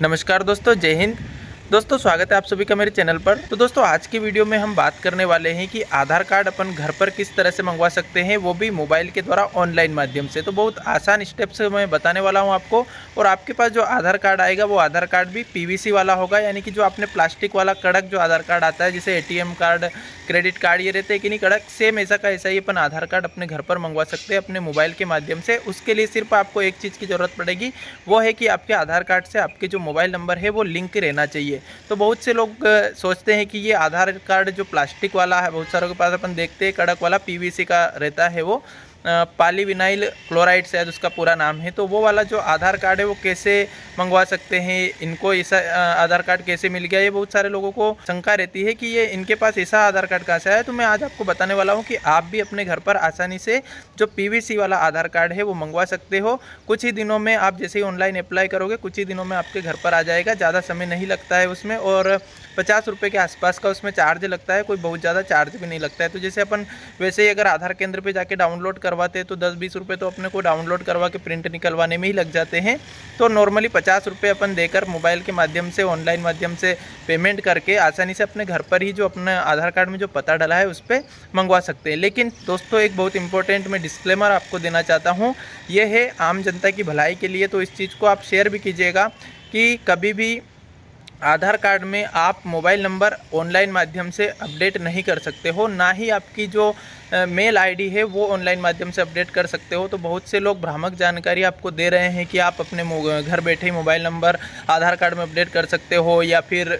नमस्कार दोस्तों, जय हिंद। दोस्तों स्वागत है आप सभी का मेरे चैनल पर। तो दोस्तों आज की वीडियो में हम बात करने वाले हैं कि आधार कार्ड अपन घर पर किस तरह से मंगवा सकते हैं, वो भी मोबाइल के द्वारा ऑनलाइन माध्यम से। तो बहुत आसान स्टेप से मैं बताने वाला हूं आपको। और आपके पास जो आधार कार्ड आएगा वो आधार कार्ड भी पीवीसी वाला होगा, यानी कि जो आपने प्लास्टिक वाला कड़क जो आधार कार्ड आता है, जैसे एटीएम कार्ड, क्रेडिट कार्ड, ये रहते हैं कि नहीं कड़क, सेम ऐसा का ऐसा ही अपन आधार कार्ड अपने घर पर मंगवा सकते हैं अपने मोबाइल के माध्यम से। उसके लिए सिर्फ आपको एक चीज़ की ज़रूरत पड़ेगी, वो है कि आपके आधार कार्ड से आपके जो मोबाइल नंबर है वो लिंक रहना चाहिए। तो बहुत से लोग सोचते हैं कि ये आधार कार्ड जो प्लास्टिक वाला है, बहुत सारों के पास अपन देखते हैं कड़क वाला पीवीसी का रहता है, वो पॉलीविनाइल क्लोराइड शायद उसका पूरा नाम है। तो वो वाला जो आधार कार्ड है वो कैसे मंगवा सकते हैं, इनको ऐसा आधार कार्ड कैसे मिल गया, ये बहुत सारे लोगों को शंका रहती है कि ये इनके पास ऐसा आधार कार्ड कहाँ से आया। तो मैं आज आपको बताने वाला हूँ कि आप भी अपने घर पर आसानी से जो पीवीसी वाला आधार कार्ड है वो मंगवा सकते हो। कुछ ही दिनों में आप जैसे ही ऑनलाइन अप्लाई करोगे, कुछ ही दिनों में आपके घर पर आ जाएगा। ज़्यादा समय नहीं लगता है उसमें, और 50 रुपये के आसपास का उसमें चार्ज लगता है, कोई बहुत ज़्यादा चार्ज भी नहीं लगता है। तो जैसे अपन वैसे ही अगर आधार केंद्र पे जाके डाउनलोड करवाते हैं तो 10-20 रुपये तो अपने को डाउनलोड करवा के प्रिंट निकलवाने में ही लग जाते हैं। तो नॉर्मली 50 रुपये अपन देकर मोबाइल के माध्यम से, ऑनलाइन माध्यम से पेमेंट करके आसानी से अपने घर पर ही जो अपने आधार कार्ड में जो पता डला है उस पर मंगवा सकते हैं। लेकिन दोस्तों एक बहुत इंपॉर्टेंट मैं डिस्क्लेमर आपको देना चाहता हूँ, ये है आम जनता की भलाई के लिए। तो इस चीज़ को आप शेयर भी कीजिएगा कि कभी भी आधार कार्ड में आप मोबाइल नंबर ऑनलाइन माध्यम से अपडेट नहीं कर सकते हो, ना ही आपकी जो मेल आईडी है वो ऑनलाइन माध्यम से अपडेट कर सकते हो। तो बहुत से लोग भ्रामक जानकारी आपको दे रहे हैं कि आप अपने घर बैठे ही मोबाइल नंबर आधार कार्ड में अपडेट कर सकते हो, या फिर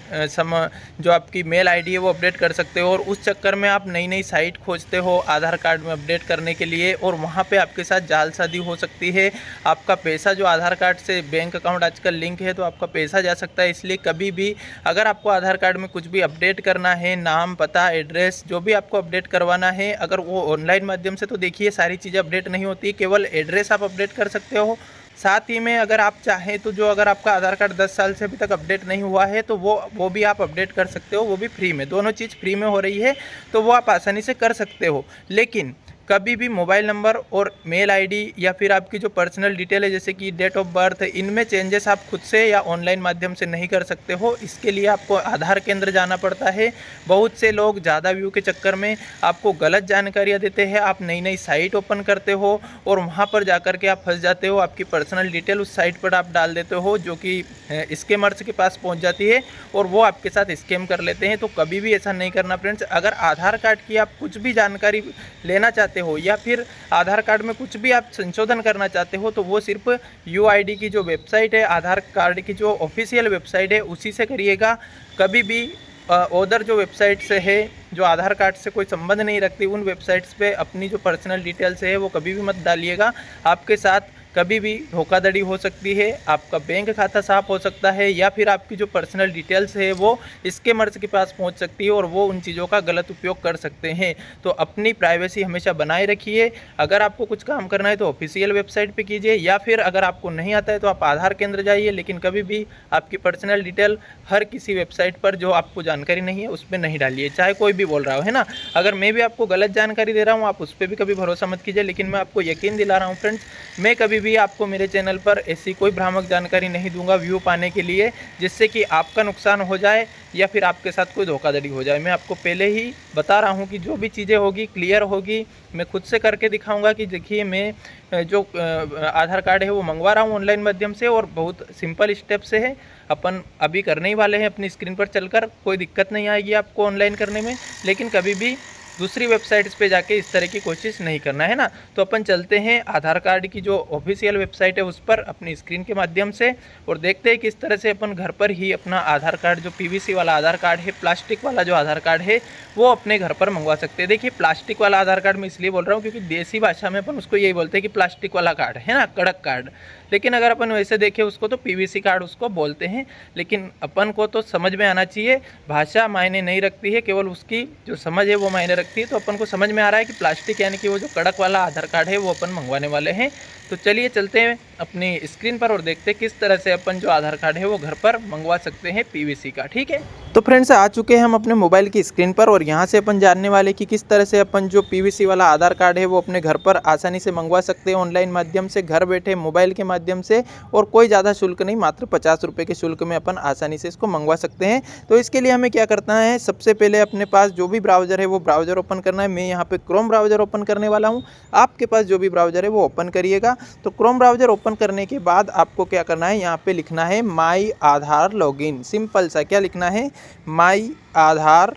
जो आपकी मेल आईडी है वो अपडेट कर सकते हो। और उस चक्कर में आप नई नई साइट खोजते हो आधार कार्ड में अपडेट करने के लिए, और वहाँ पे आपके साथ जालसाजी हो सकती है। आपका पैसा जो आधार कार्ड से बैंक अकाउंट आजकल लिंक है, तो आपका पैसा जा सकता है। इसलिए कभी भी अगर आपको आधार कार्ड में कुछ भी अपडेट करना है, नाम, पता, एड्रेस, जो भी आपको अपडेट करवाना है, अगर वो ऑनलाइन माध्यम से, तो देखिए सारी चीज़ें अपडेट नहीं होती, केवल एड्रेस आप अपडेट कर सकते हो। साथ ही में अगर आप चाहें तो जो अगर आपका आधार कार्ड 10 साल से अभी तक अपडेट नहीं हुआ है तो वो भी आप अपडेट कर सकते हो, वो भी फ्री में। दोनों चीज़ फ्री में हो रही है, तो वो आप आसानी से कर सकते हो। लेकिन कभी भी मोबाइल नंबर और मेल आईडी या फिर आपकी जो पर्सनल डिटेल है, जैसे कि डेट ऑफ बर्थ, इनमें चेंजेस आप खुद से या ऑनलाइन माध्यम से नहीं कर सकते हो। इसके लिए आपको आधार केंद्र जाना पड़ता है। बहुत से लोग ज़्यादा व्यू के चक्कर में आपको गलत जानकारियाँ देते हैं। आप नई नई साइट ओपन करते हो और वहाँ पर जाकर के आप फंस जाते हो। आपकी पर्सनल डिटेल उस साइट पर आप डाल देते हो, जो कि स्कैमर्स के पास पहुँच जाती है और वो आपके साथ स्कैम कर लेते हैं। तो कभी भी ऐसा नहीं करना फ्रेंड्स। अगर आधार कार्ड की आप कुछ भी जानकारी लेना चाहते हो या फिर आधार कार्ड में कुछ भी आप संशोधन करना चाहते हो, तो वो सिर्फ यूआईडी की जो वेबसाइट है, आधार कार्ड की जो ऑफिशियल वेबसाइट है, उसी से करिएगा। कभी भी उधर जो वेबसाइट से है जो आधार कार्ड से कोई संबंध नहीं रखती, उन वेबसाइट्स पे अपनी जो पर्सनल डिटेल्स है वो कभी भी मत डालिएगा। आपके साथ कभी भी धोखाधड़ी हो सकती है, आपका बैंक खाता साफ हो सकता है, या फिर आपकी जो पर्सनल डिटेल्स है वो स्कैमर्स के पास पहुंच सकती है और वो उन चीज़ों का गलत उपयोग कर सकते हैं। तो अपनी प्राइवेसी हमेशा बनाए रखिए। अगर आपको कुछ काम करना है तो ऑफिशियल वेबसाइट पे कीजिए, या फिर अगर आपको नहीं आता है तो आप आधार केंद्र जाइए। लेकिन कभी भी आपकी पर्सनल डिटेल हर किसी वेबसाइट पर जो आपको जानकारी नहीं है उस पर नहीं डालिए, चाहे कोई भी बोल रहा हो, है ना। अगर मैं भी आपको गलत जानकारी दे रहा हूँ, आप उस पर भी कभी भरोसा मत कीजिए। लेकिन मैं आपको यकीन दिला रहा हूँ फ्रेंड्स, मैं कभी भी आपको मेरे चैनल पर ऐसी कोई भ्रामक जानकारी नहीं दूंगा व्यू पाने के लिए, जिससे कि आपका नुकसान हो जाए या फिर आपके साथ कोई धोखाधड़ी हो जाए। मैं आपको पहले ही बता रहा हूं कि जो भी चीज़ें होगी क्लियर होगी। मैं खुद से करके दिखाऊंगा कि देखिए मैं जो आधार कार्ड है वो मंगवा रहा हूं ऑनलाइन माध्यम से, और बहुत सिंपल स्टेप से है। अपन अभी करने ही वाले हैं, अपनी स्क्रीन पर चलकर। कोई दिक्कत नहीं आएगी आपको ऑनलाइन करने में। लेकिन कभी भी दूसरी वेबसाइट्स पे जाके इस तरह की कोशिश नहीं करना, है ना। तो अपन चलते हैं आधार कार्ड की जो ऑफिशियल वेबसाइट है उस पर अपनी स्क्रीन के माध्यम से, और देखते हैं किस तरह से अपन घर पर ही अपना आधार कार्ड, जो पीवीसी वाला आधार कार्ड है, प्लास्टिक वाला जो आधार कार्ड है, वो अपने घर पर मंगवा सकते हैं। देखिए प्लास्टिक वाला आधार कार्ड मैं इसलिए बोल रहा हूँ क्योंकि देसी भाषा में अपन उसको यही बोलते हैं कि प्लास्टिक वाला कार्ड है ना, कड़क कार्ड। लेकिन अगर अपन वैसे देखें उसको तो पीवीसी कार्ड उसको बोलते हैं। लेकिन अपन को तो समझ में आना चाहिए, भाषा मायने नहीं रखती है, केवल उसकी जो समझ है वो मायने रखती है। तो अपन को समझ में आ रहा है कि प्लास्टिक यानी कि वो जो कड़क वाला आधार कार्ड है वो अपन मंगवाने वाले हैं। तो चलिए चलते हैं अपनी स्क्रीन पर और देखते हैं किस तरह से अपन जो आधार कार्ड है वो घर पर मंगवा सकते हैं पीवीसी का। ठीक है, तो फ्रेंड्स आ चुके हैं हम अपने मोबाइल की स्क्रीन पर और यहाँ से अपन जानने वाले कि किस तरह से अपन जो पीवीसी वाला आधार कार्ड है वो अपने घर पर आसानी से मंगवा सकते हैं ऑनलाइन माध्यम से, घर बैठे मोबाइल के माध्यम से, और कोई ज़्यादा शुल्क नहीं, मात्र 50 रुपये के शुल्क में अपन आसानी से इसको मंगवा सकते हैं। तो इसके लिए हमें क्या करना है, सबसे पहले अपने पास जो भी ब्राउज़र है वो ब्राउज़र ओपन करना है। मैं यहाँ पे क्रोम ब्राउज़र ओपन करने वाला हूँ, आपके पास जो भी ब्राउज़र है वो ओपन करिएगा। तो क्रोम ब्राउज़र ओपन करने के बाद आपको क्या करना है, यहाँ पे लिखना है माई आधार लॉगिन। सिंपल सा क्या लिखना है, माई आधार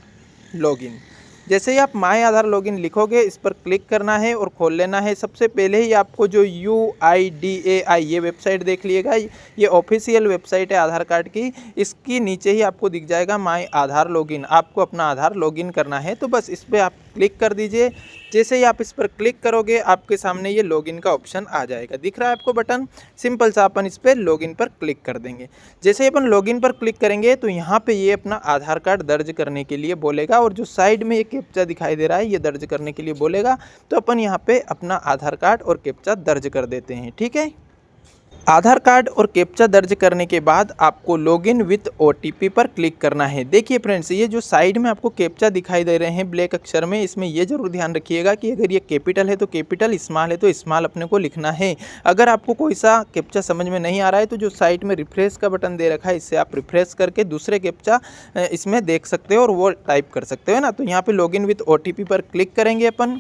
लॉगिन। जैसे ही आप माई आधार लॉगिन लिखोगे इस पर क्लिक करना है और खोल लेना है। सबसे पहले ही आपको जो UIDAI ये वेबसाइट देख लीजिएगा, ये ऑफिशियल वेबसाइट है आधार कार्ड की। इसकी नीचे ही आपको दिख जाएगा माई आधार लॉगिन, आपको अपना आधार लॉगिन करना है। तो बस इस पर आप क्लिक कर दीजिए। जैसे ही आप इस पर क्लिक करोगे आपके सामने ये लॉगिन का ऑप्शन आ जाएगा, दिख रहा है आपको बटन। सिंपल सा अपन इस पर लॉगिन पर क्लिक कर देंगे। जैसे ही अपन लॉगिन पर क्लिक करेंगे तो यहाँ पे ये अपना आधार कार्ड दर्ज करने के लिए बोलेगा, और जो साइड में ये कैप्चा दिखाई दे रहा है ये दर्ज करने के लिए बोलेगा। तो अपन यहाँ पे अपना आधार कार्ड और कैप्चा दर्ज कर देते हैं। ठीक है, आधार कार्ड और कैप्चा दर्ज करने के बाद आपको लॉगिन विथ OTP पर क्लिक करना है। देखिए फ्रेंड्स, ये जो साइड में आपको कैप्चा दिखाई दे रहे हैं ब्लैक अक्षर में, इसमें ये जरूर ध्यान रखिएगा कि अगर ये कैपिटल है तो कैपिटल, स्मॉल है तो स्मॉल अपने को लिखना है। अगर आपको कोई सा कैप्चा समझ में नहीं आ रहा है तो जो साइड में रिफ्रेश का बटन दे रखा है, इससे आप रिफ्रेश करके दूसरे कैप्चा इसमें देख सकते हो और वो टाइप कर सकते हो ना। तो यहाँ पर लॉगिन विथ OTP पर क्लिक करेंगे अपन।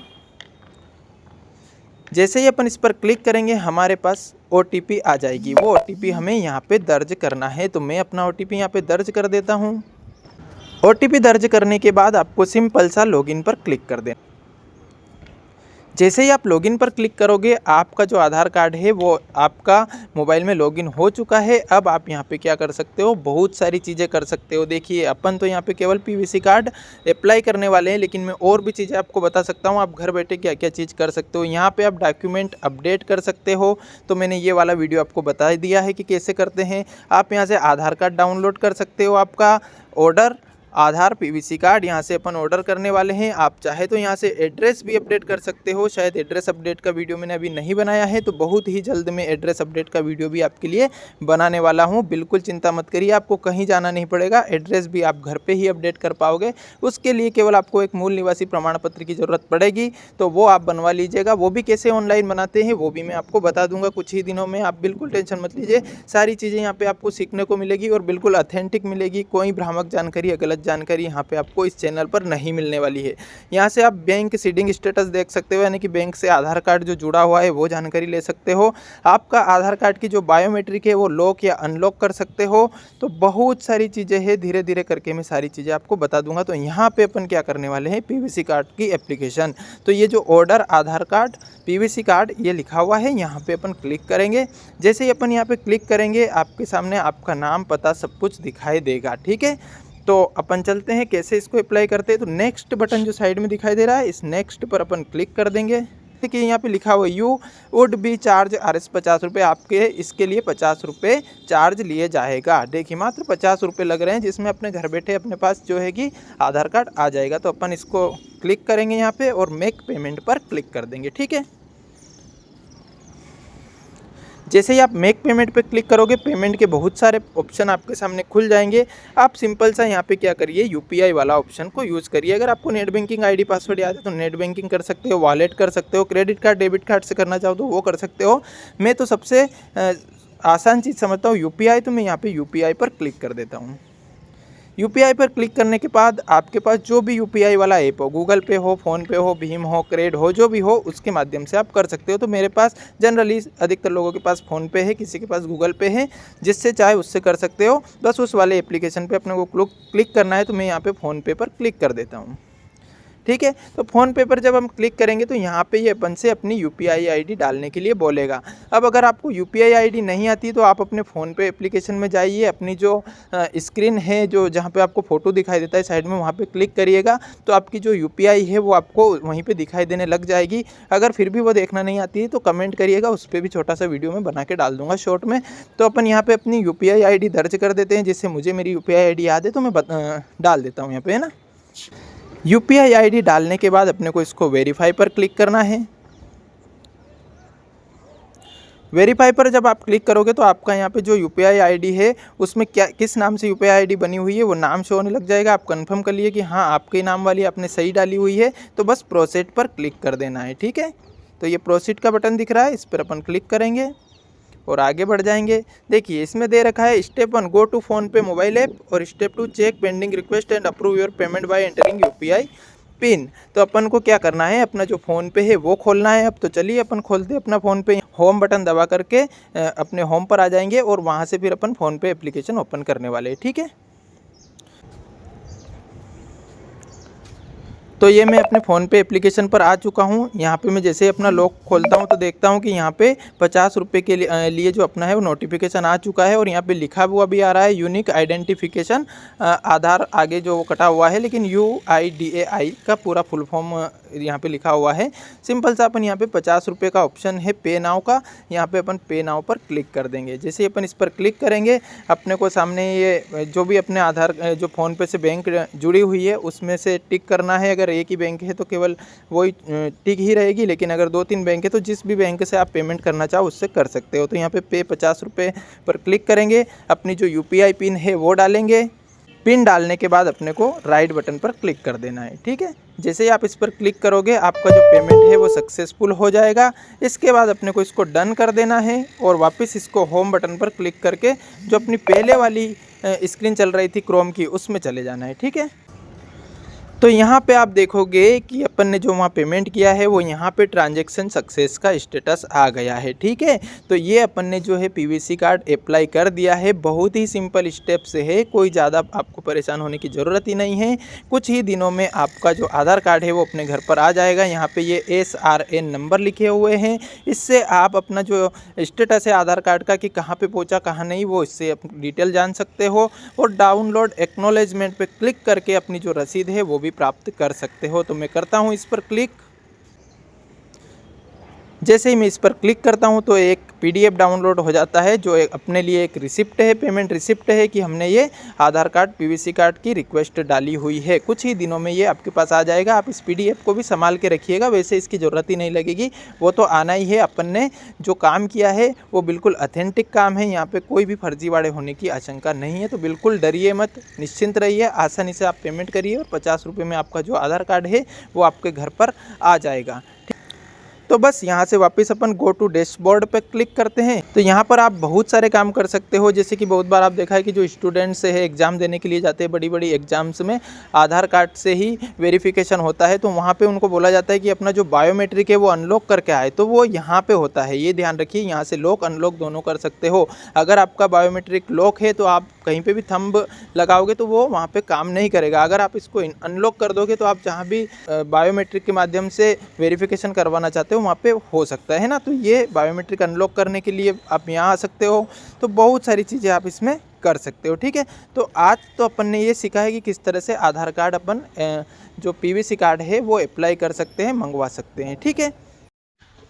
जैसे ही अपन इस पर क्लिक करेंगे हमारे पास OTP आ जाएगी। वो OTP हमें यहाँ पे दर्ज करना है। तो मैं अपना OTP यहाँ पे दर्ज कर देता हूँ। OTP दर्ज करने के बाद आपको सिंपल सा लॉगिन पर क्लिक कर देना। जैसे ही आप लॉगिन पर क्लिक करोगे आपका जो आधार कार्ड है वो आपका मोबाइल में लॉगिन हो चुका है। अब आप यहाँ पे क्या कर सकते हो, बहुत सारी चीज़ें कर सकते हो। देखिए अपन तो यहाँ पे केवल पीवीसी कार्ड अप्लाई करने वाले हैं, लेकिन मैं और भी चीज़ें आपको बता सकता हूँ आप घर बैठे क्या क्या चीज़ कर सकते हो। यहाँ पे आप डॉक्यूमेंट अपडेट कर सकते हो, तो मैंने ये वाला वीडियो आपको बता दिया है कि कैसे करते हैं। आप यहाँ से आधार कार्ड डाउनलोड कर सकते हो, आपका ऑर्डर आधार पीवीसी कार्ड यहाँ से अपन ऑर्डर करने वाले हैं। आप चाहे तो यहाँ से एड्रेस भी अपडेट कर सकते हो। शायद एड्रेस अपडेट का वीडियो मैंने अभी नहीं बनाया है, तो बहुत ही जल्द मैं एड्रेस अपडेट का वीडियो भी आपके लिए बनाने वाला हूँ। बिल्कुल चिंता मत करिए, आपको कहीं जाना नहीं पड़ेगा, एड्रेस भी आप घर पे ही अपडेट कर पाओगे। उसके लिए केवल आपको एक मूल निवासी प्रमाण पत्र की ज़रूरत पड़ेगी, तो वो आप बनवा लीजिएगा। वो भी कैसे ऑनलाइन बनाते हैं वो भी मैं आपको बता दूंगा कुछ ही दिनों में। आप बिल्कुल टेंशन मत लीजिए, सारी चीज़ें यहाँ पर आपको सीखने को मिलेगी और बिल्कुल ऑथेंटिक मिलेगी। कोई भ्रामक जानकारी या गलत जानकारी यहाँ पे आपको इस चैनल पर नहीं मिलने वाली है। यहाँ से आप बैंक सीडिंग स्टेटस देख सकते हो, यानी कि बैंक से आधार कार्ड जो जुड़ा हुआ है वो जानकारी ले सकते हो। आपका आधार कार्ड की जो बायोमेट्रिक है वो लॉक या अनलॉक कर सकते हो। तो बहुत सारी चीज़ें हैं, धीरे धीरे करके मैं सारी चीज़ें आपको बता दूंगा। तो यहाँ पे अपन क्या करने वाले हैं, पीवीसी कार्ड की एप्लीकेशन। तो ये जो ऑर्डर आधार कार्ड पीवीसी कार्ड ये लिखा हुआ है, यहाँ पे अपन क्लिक करेंगे। जैसे ही अपन यहाँ पे क्लिक करेंगे आपके सामने आपका नाम पता सब कुछ दिखाई देगा। ठीक है, तो अपन चलते हैं कैसे इसको अप्लाई करते हैं। तो नेक्स्ट बटन जो साइड में दिखाई दे रहा है, इस नेक्स्ट पर अपन क्लिक कर देंगे। देखिए यहाँ पे लिखा हुआ you would be charge RS 50 रुपये, आपके इसके लिए 50 रुपये चार्ज लिए जाएगा। देखिए मात्र 50 रुपये लग रहे हैं, जिसमें अपने घर बैठे अपने पास जो है कि आधार कार्ड आ जाएगा। तो अपन इसको क्लिक करेंगे यहाँ पे और मेक पेमेंट पर क्लिक कर देंगे। ठीक है, जैसे ही आप मेक पेमेंट पे क्लिक करोगे पेमेंट के बहुत सारे ऑप्शन आपके सामने खुल जाएंगे। आप सिंपल सा यहाँ पे क्या करिए, UPI वाला ऑप्शन को यूज़ करिए। अगर आपको नेट बैंकिंग ID पासवर्ड याद है तो नेट बैंकिंग कर सकते हो, वॉलेट कर सकते हो, क्रेडिट कार्ड डेबिट कार्ड से करना चाहो तो वो कर सकते हो। मैं तो सबसे आसान चीज़ समझता हूँ UPI, तो मैं यहाँ पर UPI पर क्लिक कर देता हूँ। UPI पर क्लिक करने के बाद आपके पास जो भी UPI वाला ऐप हो, गूगल पे हो, फ़ोनपे हो, भीम हो, क्रेड हो, जो भी हो उसके माध्यम से आप कर सकते हो। तो मेरे पास जनरली अधिकतर लोगों के पास फ़ोनपे है, किसी के पास गूगल पे है, जिससे चाहे उससे कर सकते हो। बस उस वाले एप्लीकेशन पे अपने को क्लिक करना है। तो मैं यहाँ पे फ़ोनपे पर क्लिक कर देता हूँ। ठीक है, तो फ़ोनपे पर जब हम क्लिक करेंगे तो यहाँ पे ये अपन से अपनी UPI ID डालने के लिए बोलेगा। अब अगर आपको UPI ID नहीं आती तो आप अपने फ़ोनपे एप्लीकेशन में जाइए, अपनी जो स्क्रीन है जो जहाँ पे आपको फ़ोटो दिखाई देता है साइड में, वहाँ पे क्लिक करिएगा तो आपकी जो UPI है वो आपको वहीं पे दिखाई देने लग जाएगी। अगर फिर भी वो देखना नहीं आती है तो कमेंट करिएगा, उस पर भी छोटा सा वीडियो में बना के डाल दूँगा शॉर्ट में। तो अपन यहाँ पर अपनी UPI ID दर्ज कर देते हैं। जिससे मुझे मेरी UPI ID याद है तो मैं डाल देता हूँ यहाँ पर, है ना। UPI ID डालने के बाद अपने को इसको वेरीफाई पर क्लिक करना है। वेरीफाई पर जब आप क्लिक करोगे तो आपका यहाँ पे जो यूपीआई आईडी है उसमें क्या किस नाम से यूपीआई आईडी बनी हुई है वो नाम शो होने लग जाएगा। आप कंफर्म कर लिए कि हाँ आपके नाम वाली आपने सही डाली हुई है, तो बस प्रोसीड पर क्लिक कर देना है। ठीक है, तो ये प्रोसीड का बटन दिख रहा है, इस पर अपन क्लिक करेंगे और आगे बढ़ जाएंगे। देखिए इसमें दे रखा है step 1 go to PhonePe mobile app और step 2 check pending request and approve your payment by entering UPI pin. तो अपन को क्या करना है, अपना जो फ़ोन पे है वो खोलना है। अब तो चलिए अपन खोलते हैं अपना फ़ोन पे। होम बटन दबा करके अपने होम पर आ जाएंगे और वहाँ से फिर अपन फ़ोन पे एप्लीकेशन ओपन करने वाले हैं। ठीक है, तो ये मैं अपने फ़ोन पे एप्लीकेशन पर आ चुका हूँ। यहाँ पे मैं जैसे अपना लॉक खोलता हूँ तो देखता हूँ कि यहाँ पे 50 रुपये के लिए जो अपना है वो नोटिफिकेशन आ चुका है और यहाँ पे लिखा हुआ भी आ रहा है यूनिक आइडेंटिफिकेशन आधार, आगे जो कटा हुआ है लेकिन UIDAI का पूरा फुल फॉर्म यहाँ पे लिखा हुआ है। सिंपल सा अपन यहाँ पे 50 रुपये का ऑप्शन है पे नाउ का, यहाँ पे अपन पे नाउ पर क्लिक कर देंगे। जैसे अपन इस पर क्लिक करेंगे अपने को सामने ये जो भी अपने आधार जो फ़ोन पे से बैंक जुड़ी हुई है उसमें से टिक करना है। अगर एक ही बैंक है तो केवल वही टिक ही रहेगी, लेकिन अगर 2-3 बैंक है तो जिस भी बैंक से आप पेमेंट करना चाहो उससे कर सकते हो। तो यहाँ पे 50 रुपये पर क्लिक करेंगे, अपनी जो UPI पिन है वो डालेंगे। पिन डालने के बाद अपने को राइट बटन पर क्लिक कर देना है। ठीक है, जैसे ही आप इस पर क्लिक करोगे आपका जो पेमेंट है वो सक्सेसफुल हो जाएगा। इसके बाद अपने को इसको डन कर देना है और वापस इसको होम बटन पर क्लिक करके जो अपनी पहले वाली स्क्रीन चल रही थी क्रोम की उसमें चले जाना है। ठीक है, तो यहाँ पे आप देखोगे कि अपन ने जो वहाँ पेमेंट किया है वो यहाँ पे ट्रांजैक्शन सक्सेस का स्टेटस आ गया है। ठीक है, तो ये अपन ने जो है PVC कार्ड अप्लाई कर दिया है। बहुत ही सिंपल स्टेप से है, कोई ज़्यादा आपको परेशान होने की ज़रूरत ही नहीं है। कुछ ही दिनों में आपका जो आधार कार्ड है वो अपने घर पर आ जाएगा। यहाँ पे ये SRN नंबर लिखे हुए हैं, इससे आप अपना जो स्टेटस है आधार कार्ड का कि कहाँ पर पहुँचा कहाँ नहीं वो इससे डिटेल जान सकते हो। और डाउनलोड एक्नॉलेजमेंट पर क्लिक करके अपनी जो रसीद है वो भी प्राप्त कर सकते हो। तो मैं करता हूं इस पर क्लिक। जैसे ही मैं इस पर क्लिक करता हूं तो एक PDF डाउनलोड हो जाता है जो अपने लिए एक रिसिप्ट है, पेमेंट रिसिप्ट है कि हमने ये आधार कार्ड PVC कार्ड की रिक्वेस्ट डाली हुई है। कुछ ही दिनों में ये आपके पास आ जाएगा। आप इस PDF को भी संभाल के रखिएगा, वैसे इसकी ज़रूरत ही नहीं लगेगी, वो तो आना ही है। अपन ने जो काम किया है वो बिल्कुल ऑथेंटिक काम है, यहाँ पर कोई भी फर्जीवाड़े होने की आशंका नहीं है। तो बिल्कुल डरिए मत, निश्चिंत रहिए, आसानी से आप पेमेंट करिए और 50 रुपये में आपका जो आधार कार्ड है वो आपके घर पर आ जाएगा। तो बस यहाँ से वापस अपन गो टू डैशबोर्ड पे क्लिक करते हैं। तो यहाँ पर आप बहुत सारे काम कर सकते हो, जैसे कि बहुत बार आप देखा है कि जो स्टूडेंट्स है एग्ज़ाम देने के लिए जाते हैं, बड़ी बड़ी एग्जाम्स में आधार कार्ड से ही वेरिफिकेशन होता है, तो वहाँ पे उनको बोला जाता है कि अपना जो बायोमेट्रिक है वो अनलॉक करके आए, तो वो यहाँ पे होता है। ये ध्यान रखिए, यहाँ से लॉक अनलॉक दोनों कर सकते हो। अगर आपका बायोमेट्रिक लॉक है तो आप कहीं पे भी थंब लगाओगे तो वो वहाँ पे काम नहीं करेगा। अगर आप इसको अनलॉक कर दोगे तो आप जहाँ भी बायोमेट्रिक के माध्यम से वेरिफिकेशन करवाना चाहते हो वहाँ पे हो सकता है ना। तो ये बायोमेट्रिक अनलॉक करने के लिए आप यहाँ आ सकते हो। तो बहुत सारी चीज़ें आप इसमें कर सकते हो। ठीक है, तो आज तो अपन ने ये सीखा है कि किस तरह से आधार कार्ड अपन जो PVC कार्ड है वो अप्लाई कर सकते हैं, मंगवा सकते हैं। ठीक है,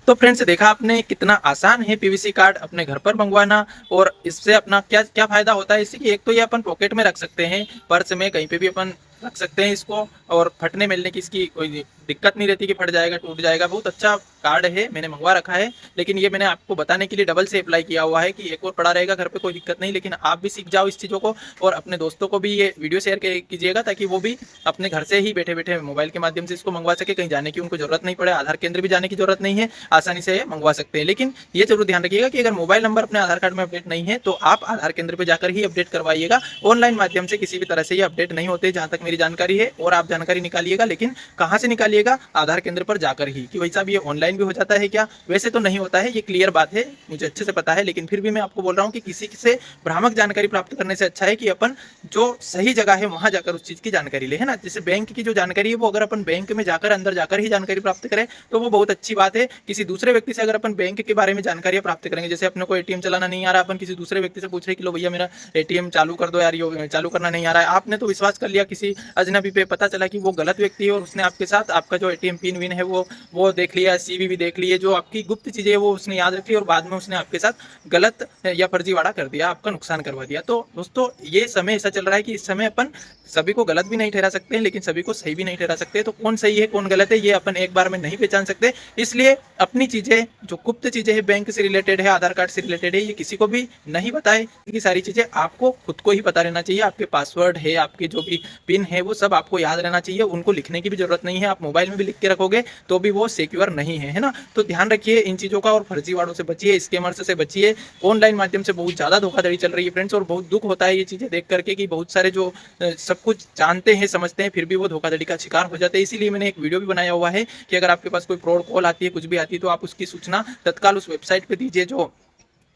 तो फ्रेंड्स देखा आपने कितना आसान है PVC कार्ड अपने घर पर मंगवाना। और इससे अपना क्या क्या फ़ायदा होता है इससे कि एक तो ये अपन पॉकेट में रख सकते हैं, पर्स में कहीं पे भी अपन रख सकते हैं इसको, और फटने मिलने की इसकी कोई दिक्कत नहीं रहती कि फट जाएगा टूट जाएगा। बहुत अच्छा कार्ड है, मैंने मंगवा रखा है, लेकिन ये मैंने आपको बताने के लिए डबल से अप्लाई किया हुआ है कि एक और पड़ा रहेगा घर पे, कोई दिक्कत नहीं। लेकिन आप भी सीख जाओ इस चीज़ों को और अपने दोस्तों को भी ये वीडियो शेयर कीजिएगा ताकि वो भी अपने घर से ही बैठे बैठे मोबाइल के माध्यम से इसको मंगवा सके, कहीं जाने की उनको जरूरत नहीं पड़े, आधार केंद्र भी जाने की जरूरत नहीं है, आसानी से मंगवा सकते हैं। लेकिन ये जरूर ध्यान रखिएगा कि अगर मोबाइल नंबर अपने आधार कार्ड में अपडेट नहीं है तो आप आधार केंद्र पर जाकर ही अपडेट करवाइएगा। ऑनलाइन माध्यम से किसी भी तरह से ये अपडेट नहीं होते जहाँ तक मेरी जानकारी है। और आप जानकारी निकालिएगा, लेकिन कहाँ से निकालिएगा? आधार केंद्र पर जाकर ही। कि वैसा भी ये ऑनलाइन भी हो जाता है क्या? वैसे तो नहीं होता है, ये क्लियर बात है, मुझे अच्छे से पता है। लेकिन फिर भी मैं आपको बोल रहा हूँ कि किसी से भ्रामक जानकारी प्राप्त करने से अच्छा है कि अपन जो सही जगह है वहां जाकर उस चीज की जानकारी ले, है ना। जैसे बैंक की जो जानकारी है वो अगर अपन बैंक में जाकर अंदर जाकर ही जानकारी प्राप्त करें तो वो बहुत अच्छी बात है। किसी दूसरे व्यक्ति से अगर अपन बैंक के बारे में जानकारी प्राप्त करेंगे, जैसे अपने को ATM चलाना नहीं आ रहा, अपन किसी दूसरे व्यक्ति से पूछ रहे कि लो भैया मेरा ATM चालू कर दो यार, ये चालू करना नहीं आ रहा है, आपने तो विश्वास कर लिया किसी अजनबी पे, पता चला कि वो गलत व्यक्ति है और उसने आपके साथ आपका जो एटीएम पिन विन है वो देख लिया, सीवीवी देख लिए, जो आपकी गुप्त चीज़ें है वो उसने याद रखी और बाद में उसने आपके साथ गलत या फर्जीवाड़ा कर दिया, आपका नुकसान करवा दिया। तो दोस्तों ये समय ऐसा चल रहा है कि इस समय अपन सभी को गलत भी नहीं ठहरा सकते हैं, लेकिन सभी को सही भी नहीं ठहरा सकते। तो कौन सही है कौन गलत है ये अपन एक बार में नहीं पहचान सकते। इसलिए अपनी चीज़ें, जो गुप्त चीज़ें हैं, बैंक से रिलेटेड है, आधार कार्ड से रिलेटेड है, ये किसी को भी नहीं बताए। ये सारी चीज़ें आपको खुद को ही पता रहना चाहिए। आपके पासवर्ड है, आपके जो भी पिन है, वो सब आपको याद रहना चाहिए। उनको लिखने की भी जरूरत नहीं है, आप मोबाइल में भी लिख के रखोगे तो भी वो सिक्योर नहीं है ना। तो ध्यान रखिए इन चीज़ों का और फर्जीवाड़ों से बचिए, स्कैमर्स से बचिए। ऑनलाइन माध्यम से बहुत ज़्यादा धोखाधड़ी चल रही है फ्रेंड्स, और बहुत दुख होता है ये चीज़ें देख करके कि बहुत सारे जो सब कुछ जानते हैं, समझते हैं, फिर भी वो धोखाधड़ी का शिकार हो जाते हैं। इसीलिए मैंने एक वीडियो भी बनाया हुआ है कि अगर आपके पास कोई फ्रॉड कॉल आती है, कुछ भी आती है, तो आप उसकी सूचना तत्काल उस वेबसाइट पे दीजिए जो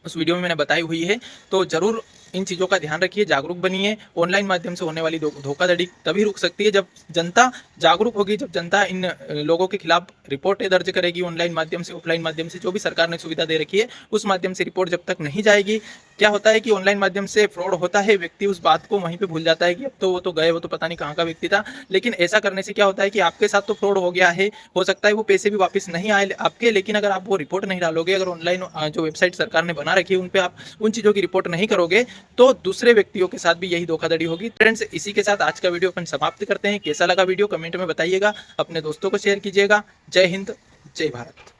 उस वीडियो में मैंने बताई हुई है। तो जरूर इन चीज़ों का ध्यान रखिए, जागरूक बनिए। ऑनलाइन माध्यम से होने वाली धोखाधड़ी तभी रुक सकती है जब जनता जागरूक होगी, जब जनता इन लोगों के खिलाफ रिपोर्टें दर्ज करेगी। ऑनलाइन माध्यम से, ऑफलाइन माध्यम से, जो भी सरकार ने सुविधा दे रखी है उस माध्यम से रिपोर्ट जब तक नहीं जाएगी, क्या होता है कि ऑनलाइन माध्यम से फ्रॉड होता है, व्यक्ति उस बात को वहीं पे भूल जाता है कि अब तो वो तो गए, वो तो पता नहीं कहाँ का व्यक्ति था। लेकिन ऐसा करने से क्या होता है कि आपके साथ तो फ्रॉड हो गया है, हो सकता है वो पैसे भी वापस नहीं आए आपके, लेकिन अगर आप वो रिपोर्ट नहीं डालोगे, अगर ऑनलाइन जो वेबसाइट सरकार ने बना रखी है उन पर आप उन चीज़ों की रिपोर्ट नहीं करोगे, तो दूसरे व्यक्तियों के साथ भी यही धोखाधड़ी होगी। फ्रेंड्स, इसी के साथ आज का वीडियो अपन समाप्त करते हैं। कैसा लगा वीडियो कमेंट में बताइएगा, अपने दोस्तों को शेयर कीजिएगा। जय हिंद, जय भारत।